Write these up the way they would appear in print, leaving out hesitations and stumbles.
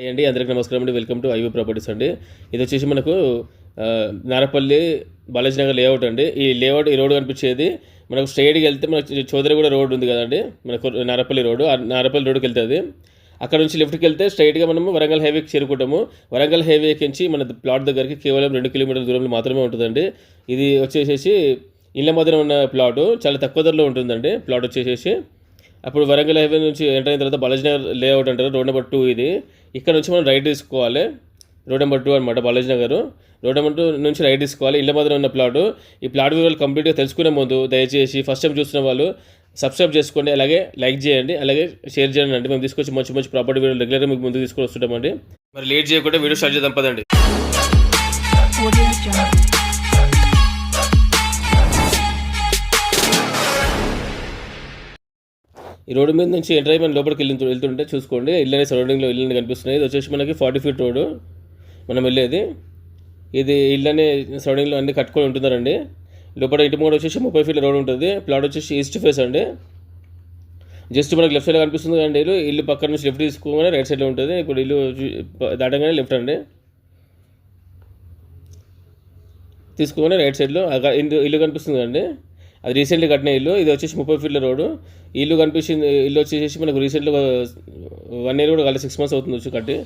అండి అందరికీ నమస్కారం అండి. వెల్కమ్ టు ఐవీ ప్రాపర్టీస్ అండి. ఇది వచ్చేసి మనకు నారపల్లి బాలాజీ నగర్ లేఅవుట్ అండి. ఈ లేఅవుట్ ఈ రోడ్ కనిపించేది మనకు స్ట్రైట్గా వెళ్తే మనకు చౌదరిగూడ రోడ్ ఉంది కదండి, మనకు నారపల్లి రోడ్డు. నారపల్లి రోడ్డుకి వెళ్తుంది. అక్కడ నుంచి లెఫ్ట్కి వెళ్తే స్ట్రైట్గా మనము వరంగల్ హైవేకి చేరుకుంటాము. వరంగల్ హైవేకి నుంచి మన ప్లాట్ దగ్గరికి కేవలం 2 కిలోమీటర్ల దూరంలో మాత్రమే ఉంటుందండి. ఇది వచ్చేసేసి ఇళ్ళ మధ్యన ఉన్న ప్లాటు, చాలా తక్కువ ధరలో ఉంటుందండి ప్లాట్ వచ్చేసేసి. అప్పుడు వరంగల్ హైవే నుంచి ఎంటర్ అయిన తర్వాత బాలాజీ నగర్ లేఅవుట్ అంటారు, రోడ్ నెంబర్ 2 ఇది. ఇక్కడ నుంచి మనం రైట్ తీసుకోవాలి, రోడ్ నెంబర్ 2 అనమాట బాలాజీ నగర్. రోడ్ నెంబర్ 2 నుంచి రైట్ తీసుకోవాలి. ఇళ్ళ మధ్యన ఉన్న ప్లాటు. ఈ ప్లాట్ వివరాలు కంప్లీట్గా తెలుసుకునే ముందు దయచేసి ఫస్ట్ టైం చూస్తున్న వాళ్ళు సబ్స్క్రైబ్ చేసుకోండి, అలాగే లైక్ చేయండి, అలాగే షేర్ చేయండి అండి. మేము తీసుకొచ్చి మంచి మంచి ప్రాపర్టీ వీడియోలు రెగ్యులర్గా మీకు ముందుకు తీసుకొని వస్తుంటామండి. మరి లేట్ చేయకుండా వీడియో స్టార్ట్ చేద్దాం పదండి. ఈ రోడ్డు మీద నుంచి ఎంటర్ అయ్యి మనం లోపలికి వెళ్తుంటే చూసుకోండి, ఇళ్ళని సరౌండింగ్లో ఇళ్ళని కనిపిస్తున్నాయి. ఇది వచ్చేసి మనకి 40 ఫీట్ రోడ్డు మనం వెళ్ళేది. ఇది ఇళ్ళని సరౌండింగ్లో అన్ని కట్టుకొని ఉంటున్నారండి. లోపల ఇంటి ముందు వచ్చేసి 30 ఫీట్ల రోడ్ ఉంటుంది. ప్లాట్ వచ్చేసి ఈస్ట్ ఫేస్ అండి. జస్ట్ మనకి లెఫ్ట్ సైడ్లో కనిపిస్తుంది కానీ ఇల్లు పక్కన నుంచి లెఫ్ట్ తీసుకోగానే రైట్ సైడ్లో ఉంటుంది. ఇప్పుడు ఇల్లు దాటగానే లెఫ్ట్ అండి, తీసుకోగానే రైట్ సైడ్లో ఇల్లు కనిపిస్తుంది అండి. అది రీసెంట్లీ కట్టిన ఇల్లు. ఇది వచ్చేసి 30 ఫీట్ల రోడ్డు. ఇల్లు కనిపించింది. ఇల్లు వచ్చేసి మనకు రీసెంట్గా 1 ఇయర్ కూడా కాలేదు, 6 మంత్స్ అవుతుంది వచ్చి కట్టి.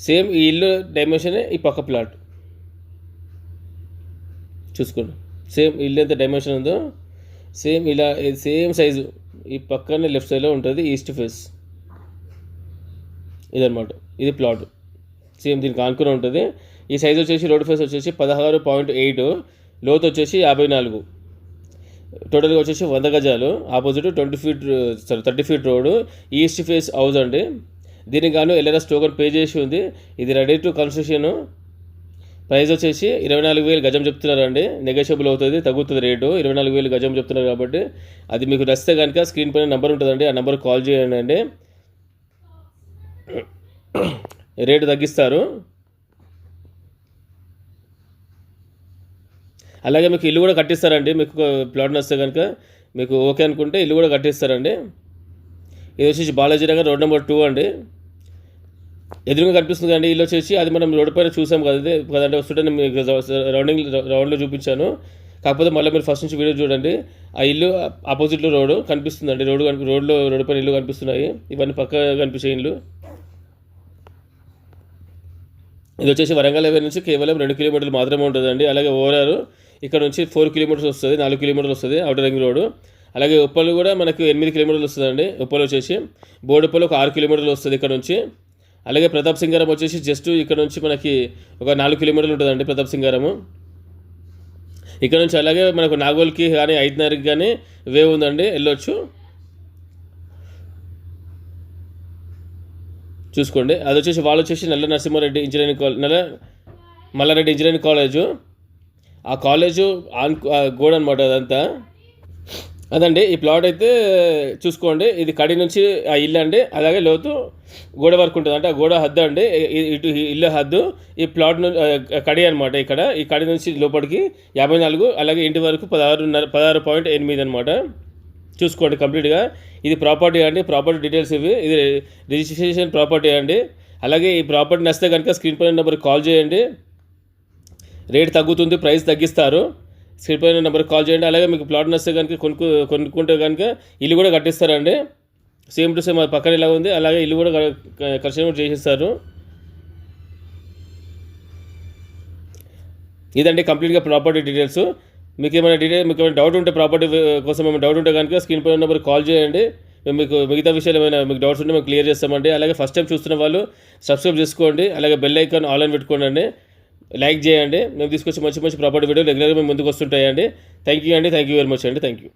సేమ్ ఈ ఇల్లు డైమెన్షనే ఈ పక్క ప్లాట్ చూసుకోండి. సేమ్ ఇల్లు ఎంత డైమెన్షన్ ఉందో సేమ్ ఇలా సేమ్ సైజు ఈ పక్కనే లెఫ్ట్ సైడ్లో ఉంటుంది, ఈస్ట్ ఫేస్ ఇదనమాట. ఇది ప్లాట్ సేమ్ దీనికి ఆనుకునే ఉంటుంది. ఈ సైజ్ వచ్చేసి రోడ్ ఫేస్ వచ్చేసి 16.8, లోతు వచ్చేసి 54, టోటల్గా వచ్చేసి 100 గజాలు. Opposite 30 feet road, east face house అండి. దీనికి గాను ఎల్ఆర్ఎస్ టోకెన్ పే చేసి ఉంది. ఇది రెడీ టు కన్స్ట్రక్షన్. ప్రైస్ వచ్చేసి 24,000 గజం చెప్తున్నారండి. నెగోషియబుల్ అవుతుంది, తగ్గుతుంది రేటు. 24,000 గజం చెప్తున్నారు కాబట్టి అది మీకు నచ్చితే కనుక స్క్రీన్ పైన నెంబర్ ఉంటుందండి, ఆ నెంబర్ కాల్ చేయండి అండి, రేటు తగ్గిస్తారు. అలాగే మీకు ఇల్లు కూడా కట్టిస్తారండి. మీకు ప్లాట్ నచ్చితే కనుక మీకు ఓకే అనుకుంటే ఇల్లు కూడా కట్టిస్తారండి. ఇది వచ్చేసి బాలాజీ నగర్ రోడ్ నెంబర్ 2 అండి. ఎదురుగా కనిపిస్తుంది కండి ఇల్లు వచ్చేసి. అది మనం రోడ్డు పైన చూసాం కదండి, వస్తుంటే మీకు రౌండ్లో చూపించాను. కాకపోతే మళ్ళీ మీరు ఫస్ట్ నుంచి వీడియో చూడండి. ఆ ఇల్లు ఆపోజిట్లో రోడ్డు కనిపిస్తుందండి. రోడ్డు పైన ఇల్లు కనిపిస్తున్నాయి. ఇవన్నీ పక్క కనిపించే ఇల్లు. ఇది వచ్చేసి వరంగల్ హైవే నుంచి కేవలం 2 కిలోమీటర్లు మాత్రమే ఉంటుందండి. అలాగే ఓవరాల్ ఇక్కడ నుంచి 4 కిలోమీటర్స్ వస్తుంది, 4 కిలోమీటర్లు వస్తుంది అవుటర్ రింగ్ రోడ్డు. అలాగే ఉప్పలు కూడా మనకు 8 కిలోమీటర్లు వస్తుందండి. ఉప్పలు వచ్చేసి బోడుప్పలు ఒక 6 కిలోమీటర్లు వస్తుంది ఇక్కడ నుంచి. అలాగే ప్రతాప్ సింగారం వచ్చేసి జస్ట్ ఇక్కడ నుంచి మనకి ఒక 4 కిలోమీటర్లు ఉంటుందండి ప్రతాప్ సింగారము ఇక్కడ నుంచి. అలాగే మనకు నాగోల్కి కానీ 5:30కి కానీ వేవ్ ఉందండి, వెళ్ళొచ్చు చూసుకోండి. అది వచ్చేసి వాళ్ళు వచ్చేసి మల్లారెడ్డి ఇంజనీరింగ్ కాలేజు. ఆ కాలేజు గోడ అనమాట అదంతా. అదండి ఈ ప్లాట్ అయితే చూసుకోండి. ఇది కడి నుంచి ఆ ఇల్లు అండి, అలాగే లోతు గోడ వరకు ఉంటుంది. అంటే ఆ గోడ హద్దు అండి, ఇటు ఇల్లు హద్దు. ఈ ప్లాట్ కడి అనమాట. ఇక్కడ ఈ కడి నుంచి లోపలికి 54, అలాగే ఇంటి వరకు 16.8 అనమాట. చూసుకోండి కంప్లీట్గా. ఇది ప్రాపర్టీ అండి, ప్రాపర్టీ డీటెయిల్స్ ఇవి. ఇది రిజిస్ట్రేషన్ ప్రాపర్టీ అండి. అలాగే ఈ ప్రాపర్టీ నచ్చితే కనుక స్క్రీన్ పైన నెంబర్కి కాల్ చేయండి, రేట్ తగ్గుతుంది, ప్రైస్ తగ్గిస్తారు. స్క్రీన్ పైన నెంబర్కి కాల్ చేయండి. అలాగే మీకు ప్లాట్ నచ్చితే కనుక కొనుక్కుంటే కనుక ఇల్లు కూడా కట్టిస్తారండి. సేమ్ టు సేమ్ పక్కన ఇలా ఉంది, అలాగే ఇల్లు కూడా కన్స్ట్రక్షన్ కూడా చేసిస్తారు. ఇదండి కంప్లీట్గా ప్రాపర్టీ డీటెయిల్స్. మీకు ఏమైనా డౌట్ ఉంటే ప్రాపర్టీ కోసం ఏమైనా డౌట్ ఉంటే కనుక స్క్రీన్ పైన నెంబర్కి కాల్ చేయండి. మేము మీకు మిగతా విషయాలు ఏమైనా మీకు డౌట్స్ ఉంటే మేము క్లియర్ చేస్తామండి. అలాగే ఫస్ట్ టైం చూస్తున్న వాళ్ళు సబ్స్క్రైబ్ చేసుకోండి, అలాగే బెల్ ఐకాన్ ఆల్ అని పెట్టుకోండి, లైక్ చేయండి. మేము తీసుకొచ్చి మంచి మంచి ప్రాపర్టీ వీడియో రెగ్యులర్గా మేము ముందుకు వస్తుంటాయండి. థ్యాంక్ యూ అండి, థ్యాంక్ యూ వెరీ మచ్ అండి, థ్యాంక్ యూ.